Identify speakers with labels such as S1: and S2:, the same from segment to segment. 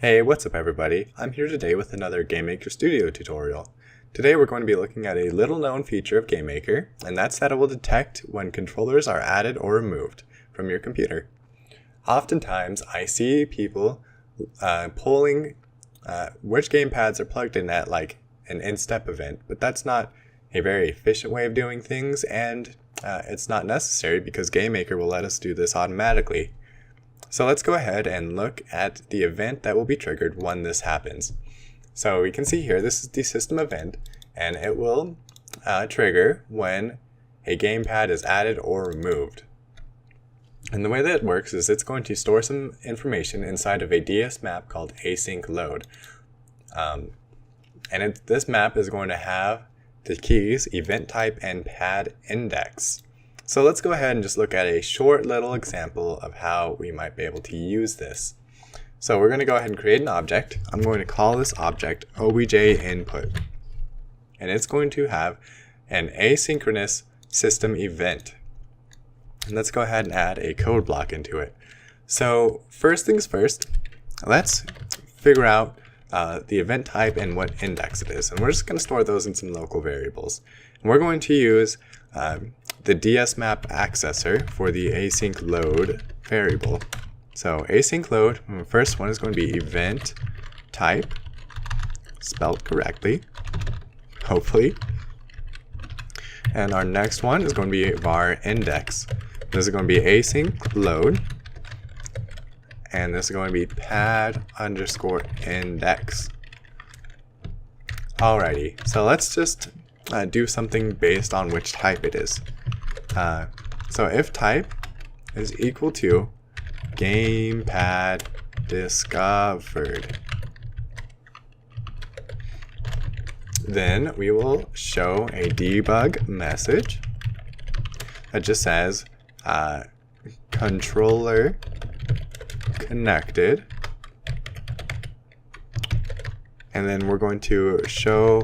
S1: Hey, what's up everybody? I'm here today with another Gamemaker Studio tutorial. Today we're going to be looking at a little known feature of Gamemaker, and that's that it will detect when controllers are added or removed from your computer. Oftentimes I see people polling which gamepads are plugged in at like an in-step event, but that's not a very efficient way of doing things, and it's not necessary because Gamemaker will let us do this automatically. So let's go ahead and look at the event that will be triggered when this happens. So we can see here, this is the system event, and it will trigger when a gamepad is added or removed. And the way that it works is it's going to store some information inside of a DS map called async load. This map is going to have the keys event type and pad index. So let's go ahead and just look at a short little example of how we might be able to use this. So we're going to go ahead and create an object. I'm going to call this object obj input. And it's going to have an asynchronous system event. And let's go ahead and add a code block into it. So first things first, let's figure out the event type and what index it is. And we're just going to store those in some local variables. And we're going to use the DSMap accessor for the async load variable. So async load, the first one is going to be event type, spelled correctly, hopefully. And our next one is going to be var index. This is going to be async load, and this is going to be pad underscore index. Alrighty, so let's just do something based on which type it is. So if type is equal to gamepad discovered, then we will show a debug message that just says controller connected, and then we're going to show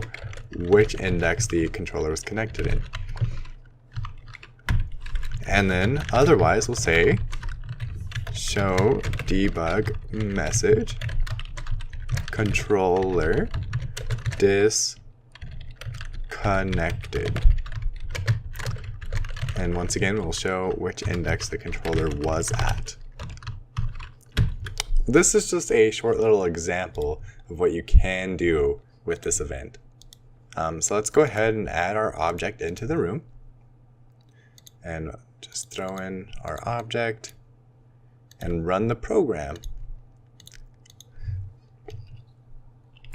S1: which index the controller was connected in. And then otherwise we'll say show debug message controller disconnected. And once again we'll show which index the controller was at. This is just a short little example of what you can do with this event. So let's go ahead and add our object into the room. And just throw in our object and run the program.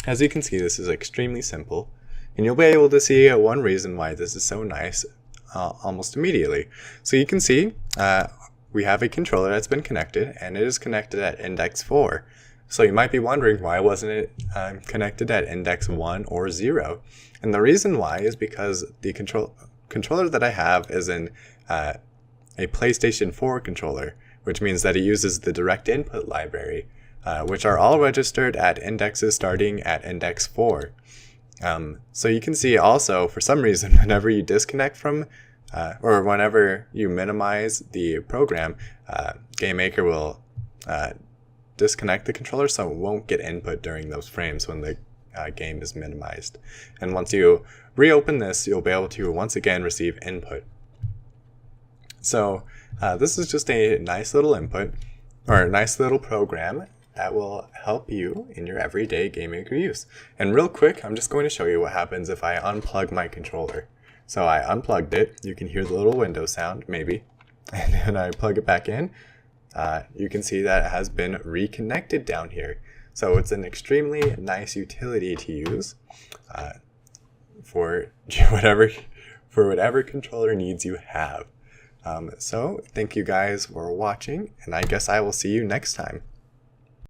S1: As you can see, this is extremely simple, and you'll be able to see one reason why this is so nice almost immediately. So you can see we have a controller that's been connected, and it is connected at index 4. So you might be wondering, why wasn't it connected at index 1 or 0? And the reason why is because the controller that I have is in a PlayStation 4 controller, which means that it uses the direct input library, which are all registered at indexes starting at index 4. So you can see also, for some reason, whenever you disconnect from or whenever you minimize the program, Gamemaker will disconnect the controller, so it won't get input during those frames when the game is minimized. And once you reopen this, you'll be able to once again receive input. So this is just a nice little input, or a nice little program that will help you in your everyday Gamemaker use. And real quick, I'm just going to show you what happens if I unplug my controller. So I unplugged it. You can hear the little window sound, maybe. And then I plug it back in. You can see that it has been reconnected down here. So it's an extremely nice utility to use for whatever controller needs you have. So thank you guys for watching, and I guess I will see you next time.